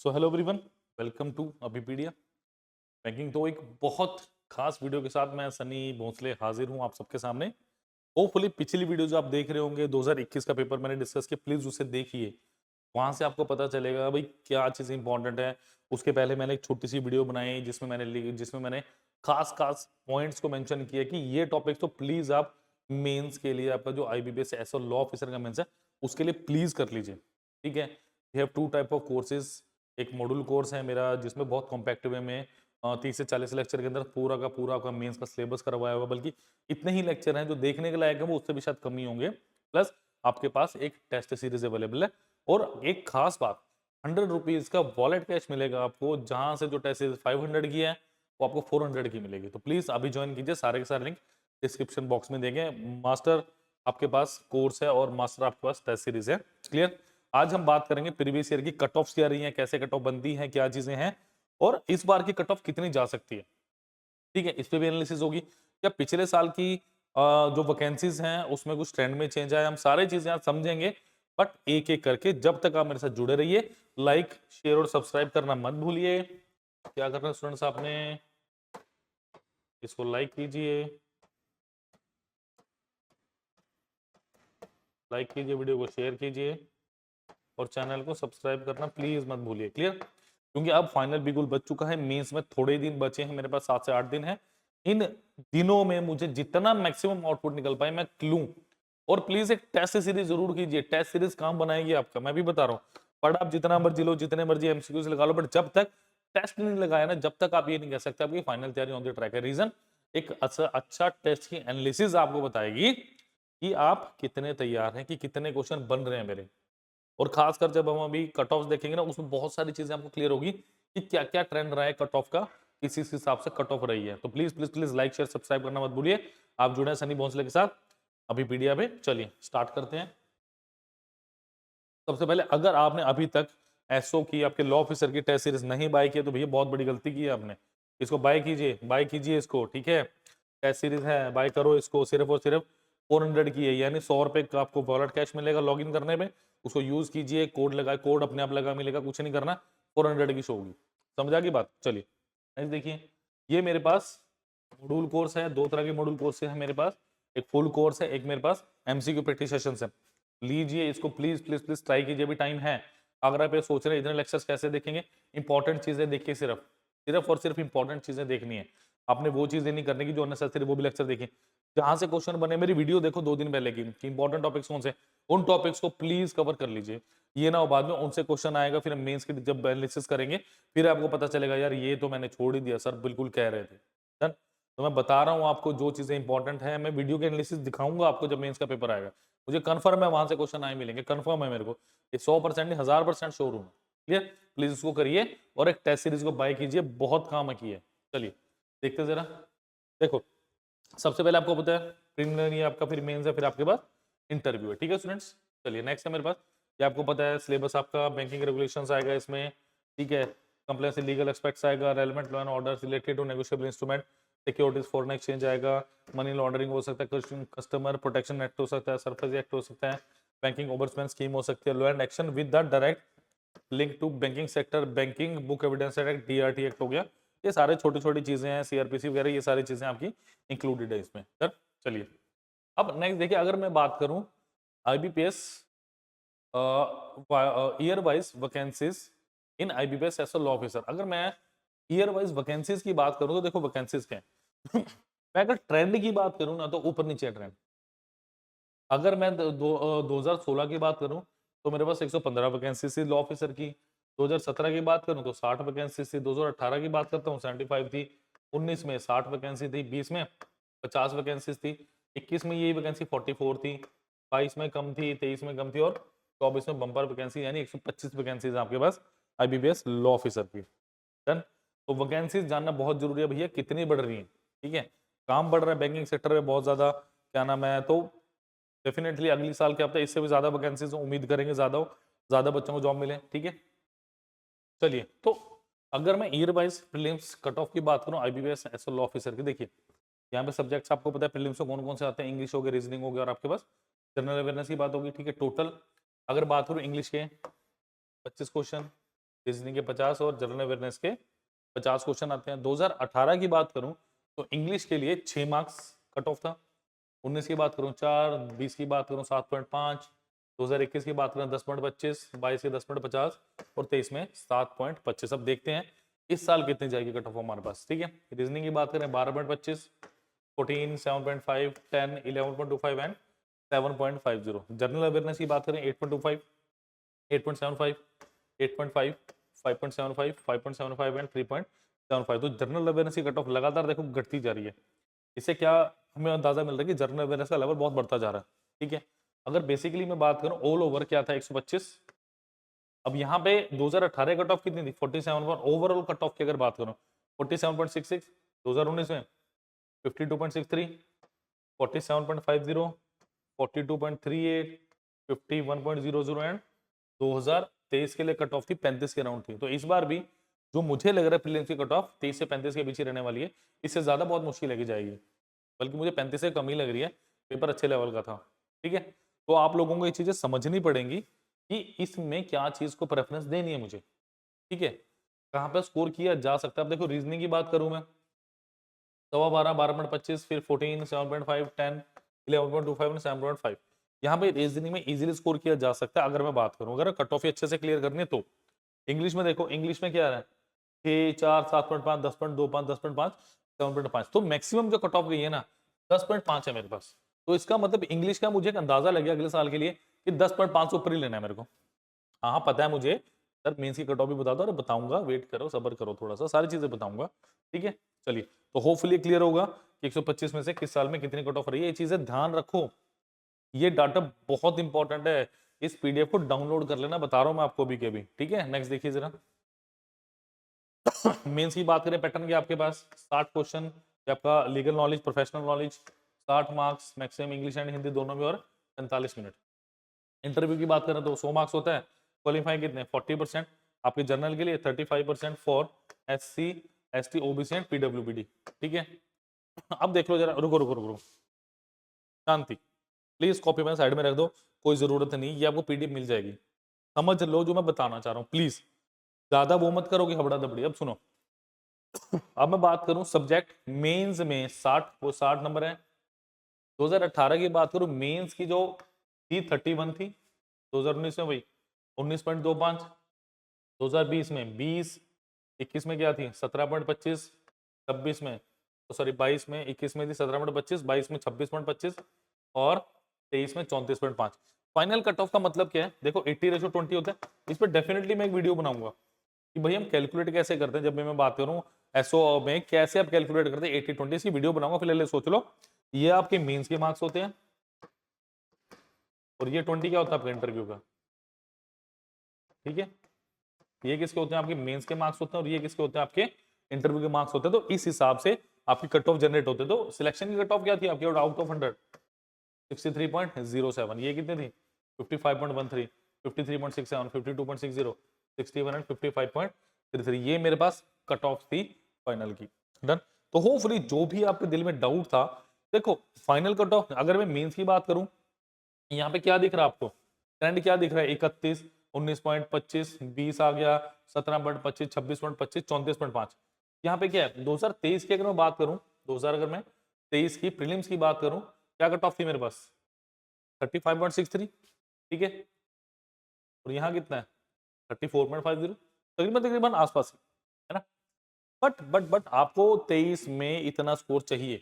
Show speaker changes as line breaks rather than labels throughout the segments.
So hello everyone, welcome to Abhipedia banking. तो एक बहुत खास वीडियो के साथ मैं सनी भोसले हाजिर हूं आप सबके सामने। होपफुली पिछली वीडियो जो आप देख रहे होंगे 2021 का पेपर मैंने डिस्कस किया, प्लीज उसे देखिए। वहां से आपको पता चलेगा भाई क्या चीज़ इंपॉर्टेंट है। उसके पहले मैंने एक छोटी सी वीडियो बनाई जिसमें मैंने खास खास पॉइंट्स को मेंशन किया कि ये टॉपिक तो प्लीज आप मेंस के लिए, आपका जो आईबीपीएस एसओ लॉ ऑफिसर का मेंस है उसके लिए प्लीज कर लीजिए। ठीक है, we have two type of courses. एक मॉड्यूल कोर्स है मेरा जिसमें बहुत कॉम्पैक्ट वे में 30 से 40 लेक्चर के अंदर पूरा का पूरा आपका मेंस का सिलेबस करवाया हुआ, बल्कि इतने ही लेक्चर हैं जो देखने के लायक है, वो उससे भी शायद कम ही होंगे। प्लस आपके पास एक टेस्ट सीरीज अवेलेबल है और एक खास बात, 100 रुपीज का वॉलेट कैश मिलेगा आपको, जहां से जो टेस्ट सीरीज 500 की है वो आपको 400 की मिलेगी। तो प्लीज अभी ज्वाइन कीजिए, सारे के सारे लिंक डिस्क्रिप्शन बॉक्स में देंगे। मास्टर आपके पास कोर्स है और मास्टर आपके पास टेस्ट सीरीज है। क्लियर। आज हम बात करेंगे प्रीवियस ईयर की कट ऑफ क्या रही है, कैसे कट ऑफ बनती है, क्या चीजें हैं और इस बार की कट ऑफ कितनी जा सकती है। ठीक है, इस पे भी एनालिसिस होगी। क्या पिछले साल की जो वैकेंसीज हैं उसमें कुछ ट्रेंड में चेंज आया, हम सारे चीजें आज समझेंगे। बट एक एक करके जब तक आप मेरे साथ जुड़े रहिए। लाइक शेयर और सब्सक्राइब करना मत भूलिए। क्या करना है स्टूडेंट्स, आपने इसको लाइक कीजिए, वीडियो को शेयर कीजिए और चैनल को सब्सक्राइब करना प्लीज मत भूलिए। क्लियर। क्योंकि अब फाइनल बिल्कुल बच चुका है, मेंस में थोड़े दिन बचे हैं, मेरे पास 7 से 8 दिन है। इन दिनों में मुझे जितना मैक्सिमम आउटपुट निकल पाए मैं लूं। और प्लीज एक टेस्ट सीरीज जरूर कीजिए, टेस्ट सीरीज काम बनाएगी आपका, मैं भी बता रहा हूँ। पर आप जितना मर्जी लो, जितने मर्जी एमसीक्यूज लगा लो, बट जब तक टेस्ट नहीं लगाया ना, जब तक आप ये नहीं कह सकते आपकी फाइनल तैयारी ऑन द ट्रैक है। रीजन, एक अच्छा टेस्ट की एनालिसिस आपको बताएगी कि आप कितने तैयार हैं, कि कितने क्वेश्चन बन रहे हैं मेरे। और खासकर जब हम अभी कट ऑफ देखेंगे ना, उसमें बहुत सारी चीजें आपको क्लियर होगी कि क्या क्या ट्रेंड रहा है कट ऑफ का, किस हिसाब से कट ऑफ रही है। तो please please please like share subscribe करना मत भूलिए। आप जुड़े हैं सनी भोसले के साथ अभी पीडिया पे। चलिए स्टार्ट करते हैं। सबसे पहले, अगर आपने अभी तक एसओ की, आपके लॉ ऑफिसर की टेस्ट सीरीज नहीं बाय की है तो भैया बहुत बड़ी गलती की है आपने। इसको बाय कीजिए, इसको। ठीक है, टेस्ट सीरीज है, बाय करो इसको। सिर्फ और सिर्फ 400 की है, यानी 100 रुपए का आपको वॉलेट कैश मिलेगा लॉगिन करने में। उसको यूज कीजिए, कोड लगाए, कोड अपने आप लगा मिलेगा, कुछ नहीं करना। 400 की शो होगी। समझा की बात। चलिए नेक्स्ट देखिए, ये मेरे पास मॉड्यूल कोर्स है। दो तरह के मॉड्यूल कोर्स है मेरे पास, एक फुल कोर्स है, एक मेरे पास एमसीक्यू प्रैक्टिस सेशंस है। लीजिए इसको, प्लीज प्लीज प्लीज ट्राई कीजिए, भी टाइम है। अगर आप ये सोच रहे हैं इतने लेक्चर्स कैसे देखेंगे, इंपॉर्टेंट चीजें देखिए, सिर्फ सिर्फ और सिर्फ इंपॉर्टेंट चीजें देखनी है। आपने वो चीजें नहीं करनी कि जो अननेसेसरी, वो भी लेक्चर देखिए। जहां से क्वेश्चन बने, मेरी वीडियो देखो 2 दिन पहले की, कि इंपॉर्टेंट टॉपिक्स कौन से, उन टॉपिक्स को प्लीज कवर कर लीजिए। ये ना हो बाद में उनसे क्वेश्चन आएगा, फिर हम मेंस की जब एनालिसिस करेंगे फिर आपको पता चलेगा यार ये तो मैंने छोड़ ही दिया, सर बिल्कुल कह रहे थे। डन। तो मैं बता रहा हूँ आपको जो चीजें इंपॉर्टेंट है, मैं वीडियो के एनालिसिस दिखाऊंगा आपको जब मेंस का पेपर आएगा। मुझे कंफर्म है वहां से क्वेश्चन आए मिलेंगे, कंफर्म है मेरे को। ये 100% नहीं, 1000% श्योर हूँ। क्लियर। प्लीज इसको करिए और एक टेस्ट सीरीज को बाय कीजिए, बहुत काम की है। चलिए देखते जरा। देखो, सबसे पहले आपको पता है प्रीलिमिनरी आपका, फिर मेंस है, फिर आपके पास इंटरव्यू है। ठीक है स्टूडेंट्स, चलिए नेक्स्ट है मेरे पास। ये आपको पता है सिलेबस आपका बैंकिंग रेगुलेशंस आएगा इसमें। ठीक है, कंप्लेंस लीगल एस्पेक्ट्स आएगा, relevant law and orders related to negotiable instrument, securities, foreign exchange आएगा, मनी लॉन्ड्रिंग हो सकता है, कस्टमर प्रोटेक्शन एक्ट हो सकता है, सरफेस एक्ट हो सकता है, बैंकिंग ओवरस्पेंड स्कीम हो सकती है, law and action with the direct link to banking sector, banking book evidence act, DRT act हो गया। ये सारे छोटी छोटी चीजें हैं, सीआरपीसी वगैरह, ये सारी चीजें आपकी इंक्लूडेड है इसमें सर। चलिए अब नेक्स्ट देखिए, अगर मैं बात करूं IBPS year wise vacancies in IBPS as a law officer, अगर मैं ईयर वाइज वैकेंसीज की बात करूं तो देखो वैकेंसीज क्या है। मैं अगर ट्रेंड की बात करूं ना तो ऊपर नीचे ट्रेंड। अगर मैं 2016 की बात करूं तो मेरे पास 115 वैकेंसी थी लॉ ऑफिसर की। 2017 की बात करूं तो 60 वैकेंसी थी। 2018 की बात करता हूं 75 थी। 19 में 60 वैकेंसी थी। 20 में 50 वैकेंसी थी। 21 में यही वैकेंसी 44 थी। 22 में कम थी, 23 में कम थी और 24 में बम्पर वैकेंसी, यानी 125 वैकेंसी आपके पास आईबीपीएस लॉ ऑफिसर की। डन। तो वैकेंसीज जानना बहुत जरूरी है भैया, कितनी बढ़ रही है। ठीक है, काम बढ़ रहा है बैंकिंग सेक्टर में बहुत ज्यादा, क्या नाम है, तो डेफिनेटली अगली साल के हफ्ते इससे भी ज्यादा वैकेंसीज उम्मीद करेंगे, ज्यादा बच्चों को जॉब मिले। ठीक है, चलिए तो अगर मैं year wise prelims cut off की बात करूं आईबीपीएस एसओ लॉ ऑफिसर की, देखिए यहाँ पे सब्जेक्ट्स आपको पता है प्रीलिम्स में कौन कौन से आते हैं, इंग्लिश हो गया, रीजनिंग हो गया और आपके पास जनरल अवेयरनेस की बात होगी। ठीक है, टोटल अगर बात करूं इंग्लिश के 25 क्वेश्चन, रीजनिंग के 50 और जनरल अवेयरनेस के 50 क्वेश्चन आते हैं। 2018 की बात करूं तो इंग्लिश के लिए 6 मार्क्स कट ऑफ था। 19 की बात करूं 4, 20 की बात करूं 7.5, 2021 की बात करें 10.25, 22 के 10.50 और 23 में 7.25। अब देखते हैं इस साल कितनी जाएगी कट ऑफ हमारे पास। ठीक है, रीजनिंग की बात करें 12.25, 14, 7.5, 10, 11.25 एंड 7.50। जनरल अवेयरनेस की बात करें 8.25, 8.75, 8.5, 5.75, 5.75 एंड 3.75। तो जनरल अवेयरनेस की कट ऑफ लगातार देखो घटती जा रही है। इससे क्या हमें अंदाजा मिल रहा है कि जनरल अवेयरनेस का लेवल बहुत बढ़ता जा रहा है। ठीक है, अगर बेसिकली मैं बात करूं ऑल ओवर क्या था 125। अब यहाँ पे 2018 कट ऑफ कितनी थी 47 पर। ओवरऑल कट ऑफ की अगर बात करूं 47.66, 2019 में 52.63, 47.50, 42.38, 51.00 एंड 2023 के लिए कट ऑफ थी 35 के राउंड थी। तो इस बार भी जो मुझे लग रहा है प्रीलिम्स की कट ऑफ 23 से 35 के बीच ही रहने वाली है। इससे ज्यादा बहुत मुश्किल लगी जाएगी, बल्कि मुझे 35 से कम ही लग रही है। पेपर अच्छे लेवल का था। ठीक है, तो आप लोगों को ये चीजें समझनी पड़ेंगी कि इसमें क्या चीज को प्रेफरेंस देनी है मुझे। ठीक है, कहाँ पे स्कोर किया जा सकता है। अब देखो रीजनिंग की बात करूं मैं 12, 12.25, फिर 14, 7.5, 10, 11.25 7.5। यहाँ पे रीजनिंग में इजीली स्कोर किया जा सकता है अगर मैं बात करूं। अगर कट ऑफ अच्छे से क्लियर करनी है तो इंग्लिश में देखो, इंग्लिश में क्या है 6, 4, 7.5, 10.25, 10.5, 7.5। तो मैक्सिमम जो कट ऑफ गई है ना 10.5 है मेरे पास। तो इसका मतलब इंग्लिश का मुझे एक अंदाजा लग गया अगले साल के लिए कि 10.5 से ऊपर ही लेना है मेरे को। हाँ पता है मुझे सर मेंस की कट ऑफ भी बता दो। अरे बताऊंगा, वेट करो, सब्र करो थोड़ा सा, सारी चीजें बताऊंगा। ठीक है, चलिए तो होपफुली क्लियर होगा कि 125 में से किस साल में कितनी कट ऑफ रही है। ये चीजें ध्यान रखो, ये डाटा बहुत इंपॉर्टेंट है। इस पीडीएफ को डाउनलोड कर लेना, बता रहा हूं मैं आपको भी कभी। ठीक है, नेक्स्ट देखिए जरा। मेंस की बात करें पैटर्न के आपके पास 60 क्वेश्चन, आपका legal knowledge, professional knowledge 60 marks maximum, English and Hindi दोनों में, और 45 मिनट। इंटरव्यू की बात करें तो 100 मार्क्स होता है। क्वालिफाई कितने 40%, आपके जर्नल के लिए 35% for SC ST OBC and PWBD। ठीक है, अब देख लो जरा, रुको रुको रुको रुको, शांति प्लीज, कॉपी में साइड में रख दो, कोई जरूरत नहीं, ये आपको पीडीएफ मिल जाएगी। समझ लो जो मैं बताना चाह रहा हूँ प्लीज, ज्यादा वो मत करो कि हबड़ा दबड़ी। अब सुनो, अब मैं बात करूं सब्जेक्ट मेंस में 60, वो 60 नंबर है। 2018 की बात करूं मेंस की जो थी 31 थी। 2019 में वही 19.25, 2020 में 20, 21 में क्या थी 17.25, 26 में तो सॉरी 22 में, 21 में थी 17.25, 22 में 26.25 और 23 में 34.5। फाइनल कट ऑफ का मतलब क्या है देखो 80:20 होता है। इस पर डेफिनेटली मैं एक वीडियो बनाऊंगा कि भाई हम कैलकुलेट कैसे करते हैं। जब भी मैं बात करूं एसओ में कैसे आप कैलकुलेट करते हैं 80-20, की वीडियो बनाऊंगा। फिलहाल सोच लो ये आपके मेंस के मार्क्स होते हैं और ये 20 क्या होता है आपका इंटरव्यू का। ठीक है, ये किसके होते हैं आपके मेंस के मार्क्स होते हैं और ये किसके होते हैं आपके इंटरव्यू के मार्क्स होते हैं। तो इस हिसाब से आपकी कट ऑफ जनरेट होते हैं। तो सिलेक्शन की कट ऑफ क्या थी आपकी आउट ऑफ 100 63.07, ये कितने थी 55.13, 53.67, 52.60, 61 एंड 55.33। ये मेरे पास कट ऑफ थी फाइनल की। डन। तो होपफुली जो भी आपके दिल में डाउट था, देखो फाइनल कट ऑफ अगर मैं मेंस की बात करूं, यहाँ पे क्या दिख रहा है आपको, ट्रेंड क्या दिख रहा है 31, 19.25, 20 आ गया, 17.25, 26.25, 34.5। यहाँ पे क्या है 2023 की अगर मैं बात करूं, 2000 अगर मैं 23 की प्रीलिम्स की बात करूं, क्या कट ऑफ थी मेरे पास 35.63। ठीक है, और यहाँ कितना है 34.50, तकरीबन तकरीबन आसपास ही है ना। बट आपको 23 में इतना स्कोर चाहिए,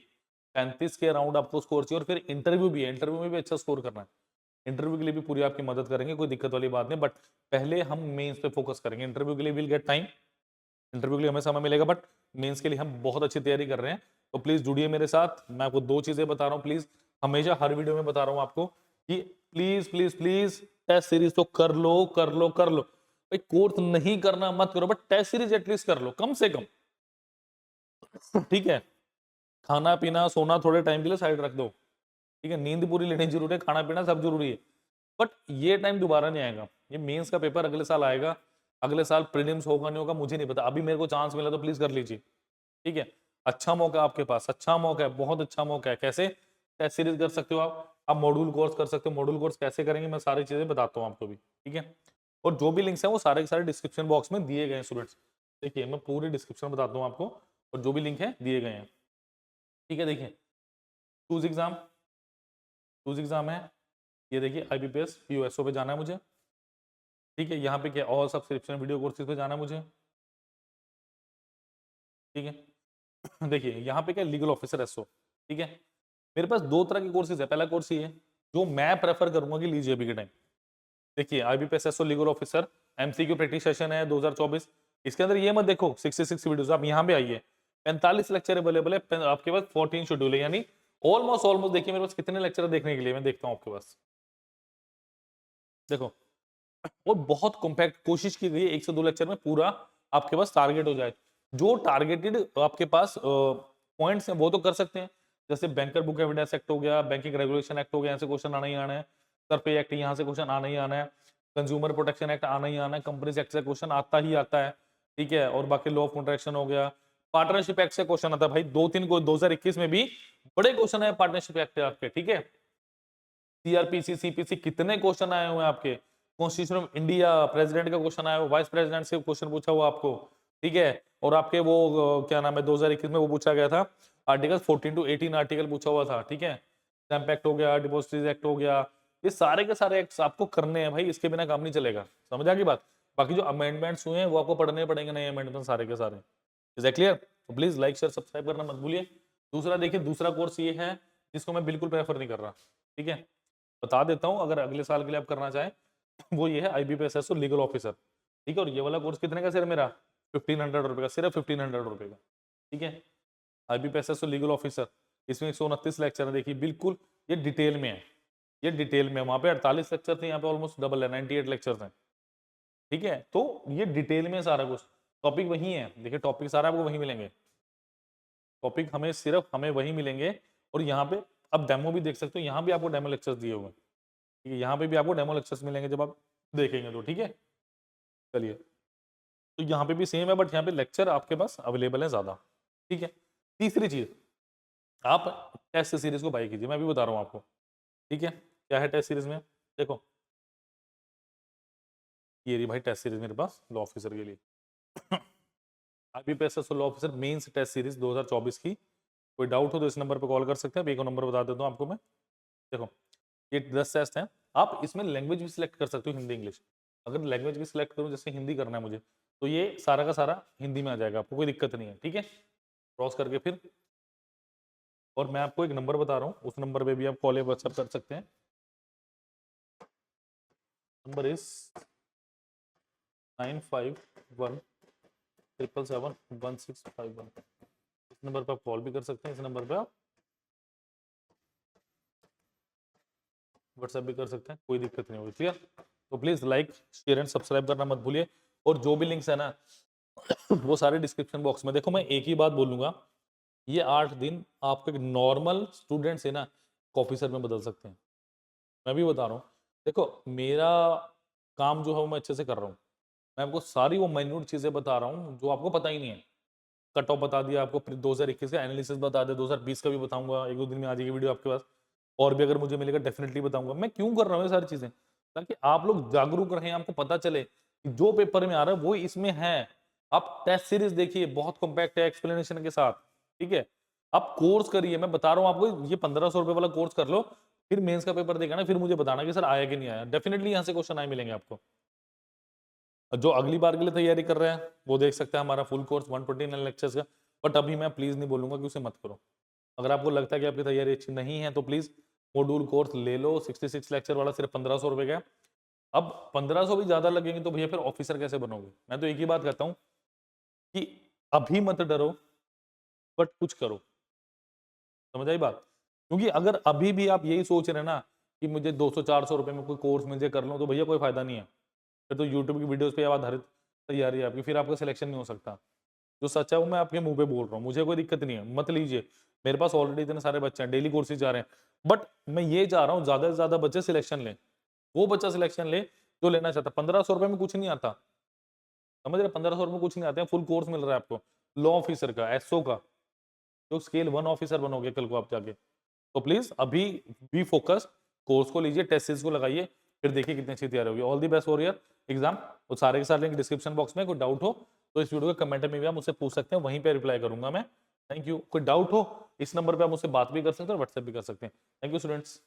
35 के अराउंड आपको स्कोर चाहिए। और फिर इंटरव्यू भी है, इंटरव्यू में भी अच्छा स्कोर करना है। इंटरव्यू के लिए भी पूरी आपकी मदद करेंगे, कोई दिक्कत वाली बात नहीं। बट पहले हम मेंस पे फोकस करेंगे, इंटरव्यू के लिए विल गेट टाइम, इंटरव्यू के लिए हमें समय मिलेगा, बट मेंस के लिए हम बहुत अच्छी तैयारी कर रहे हैं। तो प्लीज जुड़िए मेरे साथ। मैं आपको दो चीजें बता रहा हूँ, प्लीज हमेशा हर वीडियो में बता रहा हूँ आपको कि please please please test series तो कर लो कर लो कर लो भाई। कोर्स नहीं करना मत करो, बट टेस्ट सीरीज एटलीस्ट कर लो कम से कम। ठीक है, खाना पीना सोना थोड़े टाइम के लिए साइड रख दो। ठीक है, नींद पूरी लेनी जरूरी है, खाना पीना सब जरूरी है, बट ये टाइम दोबारा नहीं आएगा। ये मेंस का पेपर अगले साल आएगा, अगले साल प्रीलिम्स होगा नहीं होगा मुझे नहीं पता। अभी मेरे को चांस मिला तो प्लीज कर लीजिए। ठीक है, अच्छा मौका आपके पास, अच्छा मौका है, बहुत अच्छा मौका है। कैसे टेस्ट सीरीज कर सकते हो आप मॉड्यूल कोर्स कर सकते हो। मॉड्यूल कोर्स कैसे करेंगे मैं सारी चीजें बताता हूँ आपको भी। ठीक है, और जो भी लिंक्स हैं वो सारे के सारे डिस्क्रिप्शन बॉक्स में दिए गए हैं स्टूडेंट्स। देखिए मैं पूरी डिस्क्रिप्शन बताता हूँ आपको, और जो भी लिंक है दिए गए हैं, ठीक है। देखिए चूज एग्जाम, चूज एग्जाम है, ये देखिए IBPS POSO पे जाना है मुझे, ठीक है। यहाँ पे क्या और सब्सक्रिप्शन वीडियो कोर्सेज पे जाना है मुझे, ठीक है। देखिए यहाँ पे क्या लीगल ऑफिसर एसओ, ठीक है। मेरे पास दो तरह के कोर्सेज है। पहला कोर्स ये है जो मैं प्रेफर करूंगा कि लीजिए अभी के टाइम। देखिए IBPS SO legal officer MCQ practice session है 2024। इसके अंदर ये मत देखो 66 वीडियोस, आप यहाँ पे आइए 45 लेक्चर अवेलेबल है आपके पास, 14 शेड्यूल है, यानी ऑलमोस्ट ऑलमोस्ट देखिए मेरे पास कितने लेक्चर देखने के लिए, मैं देखता हूँ आपके पास, देखो। और बहुत कॉम्पैक्ट कोशिश की गई है 1 से 2 लेक्चर में पूरा आपके पास टारगेट हो जाए। जो टारगेटेड आपके पास पॉइंट्स हैं वो तो कर सकते हैं, जैसे बैंकर बुक एविडेंस एक्ट हो गया, बैंकिंग रेगुलेशन एक्ट हो गया, यहाँ से क्वेश्चन आना ही आना है, सरपे एक्ट यहाँ से क्वेश्चन आना ही आना है, कंज्यूमर प्रोटेक्शन एक्ट आना ही आना है, कंपनीज एक्ट से क्वेश्चन आता ही आता है, ठीक है। और बाकी लॉ ऑफ कॉन्ट्रैक्शन हो गया, पार्टनरशिप एक्ट से क्वेश्चन आता है भाई, 2-3 को 2021 में भी बड़े क्वेश्चन है पार्टनरशिप एक्ट आपके, ठीक है। CRPC CPC कितने क्वेश्चन आए हुए हैं आपके, कॉन्स्टिट्यूशन ऑफ इंडिया प्रेसिडेंट का क्वेश्चन आया हुआ, वाइस प्रेसिडेंट से क्वेश्चन पूछा हुआ आपको, ठीक है। और आपके वो क्या नाम है 2021 में वो पूछा गया था आर्टिकल 14 to 18 आर्टिकल पूछा हुआ था, ठीक है। स्टैम्प एक्ट हो गया, डिपॉजिटरीज एक्ट हो गया, ये सारे के सारे एक्ट्स आपको करने हैं भाई, इसके बिना काम नहीं चलेगा, समझ आ गई बात। बाकी जो अमेंडमेंट्स हुए हैं वो आपको पढ़ने पड़ेंगे, नए अमेंडमेंट सारे के सारे। Is that clear? तो प्लीज लाइक शेयर सब्सक्राइब करना मत भूलिए। दूसरा देखिए, दूसरा कोर्स ये है जिसको मैं बिल्कुल प्रेफर नहीं कर रहा, ठीक है। बता देता हूं अगर अगले साल के लिए आप करना चाहें, वो ये है IBPS एसओ लीगल ऑफिसर, ठीक है। और ये वाला कोर्स कितने का सिर्फ मेरा 1500 रुपए का, सिर्फ 1500 रुपए का, ठीक है। IBPS एसओ लीगल ऑफिसर, इसमें 129 लेक्चर है, देखिए बिल्कुल ये डिटेल में है, ये डिटेल में। वहां पे 48 लेक्चर थे, यहाँ पे ऑलमोस्ट डबल है, 98 लेक्चर हैं, ठीक है। तो ये डिटेल में सारा कुछ, टॉपिक वही है, देखिए टॉपिक सारा आपको वही मिलेंगे, टॉपिक हमें सिर्फ हमें वही मिलेंगे। और यहाँ पे आप डेमो भी देख सकते हो, यहाँ भी आपको डेमो लेक्चर्स दिए हुए हैं, ठीक है। यहाँ पे भी आपको डेमो लेक्चर्स मिलेंगे जब आप देखेंगे तो, ठीक है। चलिए, तो यहाँ पे भी सेम है, बट यहाँ पे लेक्चर आपके पास अवेलेबल है ज्यादा, ठीक है। तीसरी चीज, आप टेस्ट सीरीज को बाय कीजिए, मैं भी बता रहा हूँ आपको, ठीक है। क्या है टेस्ट सीरीज में, देखो ये रही भाई टेस्ट सीरीज मेरे पास लॉ ऑफिसर के लिए। IBPS law officer mains test series 2024 की। कोई डाउट हो तो इस नंबर पर कॉल कर सकते हैं, एक और नंबर बता देता हूँ आपको मैं। देखो ये 10 टेस्ट हैं, आप इसमें लैंग्वेज भी सिलेक्ट कर सकते हो, हिंदी इंग्लिश। अगर लैंग्वेज भी सिलेक्ट करूँ, जैसे हिंदी करना है मुझे, तो ये सारा का सारा हिंदी में आ जाएगा, आपको कोई दिक्कत नहीं है, ठीक है। क्रॉस करके फिर, और मैं आपको एक नंबर बता रहा हूँ, उस नंबर पे भी आप कॉल या व्हाट्सएप कर सकते हैं। Number is 9517771651। इस नंबर पर आप कॉल भी कर सकते हैं, इस नंबर पर आप व्हाट्सएप भी कर सकते हैं, कोई दिक्कत नहीं होगी, क्लियर। तो please like share and subscribe करना मत भूलिए, और जो भी लिंक्स है ना वो सारे डिस्क्रिप्शन बॉक्स में। देखो मैं एक ही बात बोलूंगा, ये 8 दिन आपको एक नॉर्मल स्टूडेंट से ना ऑफिसर में बदल सकते हैं, मैं भी बता रहा हूँ। देखो मेरा काम जो है वो मैं अच्छे से कर रहा हूँ, मैं आपको सारी वो माइन्यूट चीजें बता रहा हूँ जो आपको पता ही नहीं है। कट ऑफ बता दिया आपको, 2021 का एनालिसिस बता दिया, 2020 का भी बताऊंगा, 1-2 दिन में आ जाएगी वीडियो आपके पास। और भी अगर मुझे मिलेगा डेफिनेटली बताऊंगा। मैं क्यों कर रहा हूँ ये सारी चीजें, ताकि आप लोग जागरूक रहें, आपको पता चले कि जो पेपर में आ रहा है वो इसमें है। आप टेस्ट सीरीज देखिए, बहुत कॉम्पैक्ट है एक्सप्लेनेशन के साथ, ठीक है। आप कोर्स करिए, मैं बता रहा हूँ आपको, ये 1500 रुपए वाला कोर्स कर लो, फिर मेंस का पेपर देखा ना, फिर मुझे बताना कि सर आया कि नहीं आया। डेफिनेटली यहाँ से क्वेश्चन आए मिलेंगे आपको। जो अगली बार के लिए तैयारी कर रहे हैं वो देख सकते हैं हमारा फुल कोर्स 129 लेक्चर्स का। बट अभी मैं प्लीज नहीं बोलूंगा कि उसे मत करो। अगर आपको लगता है कि आपकी तैयारी अच्छी नहीं है तो प्लीज मॉड्यूल कोर्स ले लो, 66 लेक्चर वाला, सिर्फ 1500 रुपए का। अब 1500 भी ज्यादा लगेंगे तो भैया फिर ऑफिसर कैसे बनोगे। मैं तो एक ही बात कहता हूँ कि अभी मत डरो, बट कुछ करो, समझ आई बात। क्योंकि अगर अभी भी आप यही सोच रहे हैं ना कि मुझे 200-400 रुपए में कोई कोर्स मुझे कर लो, तो भैया कोई फायदा नहीं है। फिर तो यूट्यूब की वीडियोस पे आधारित तैयारी है आपकी, फिर आपका सिलेक्शन नहीं हो सकता। जो सच है वो मैं आपके मुंह पे बोल रहा हूँ, मुझे कोई दिक्कत नहीं है, मत लीजिए। मेरे पास ऑलरेडी इतने सारे बच्चे हैं, डेली कोर्सेज जा रहे हैं, बट मैं ये चाह रहा हूँ ज्यादा से ज्यादा बच्चे सिलेक्शन लें। वो बच्चा सिलेक्शन ले जो लेना चाहता। 1500 रुपए में कुछ नहीं आता, समझ रहे, 1500 रुपए कुछ नहीं आते हैं, फुल कोर्स मिल रहा है आपको लॉ ऑफिसर का, एसओ का, जो स्केल 1 ऑफिसर बनोगे कल को आप जाके। तो प्लीज अभी बी फोकस, कोर्स को लीजिए, टेस्ट सीरीज को लगाइए, फिर देखिए कितनी अच्छी तैयारी होगी। All the best for your exam. वो सारे के सारे लिंक डिस्क्रिप्शन बॉक्स में, कोई डाउट हो तो इस वीडियो के कमेंट में भी आप मुझसे पूछ सकते हैं, वहीं पे रिप्लाई करूंगा मैं। Thank you. कोई डाउट हो इस नंबर पे आप मुझसे बात भी कर सकते हैं और व्हाट्सएप भी कर सकते हैं। Thank you students.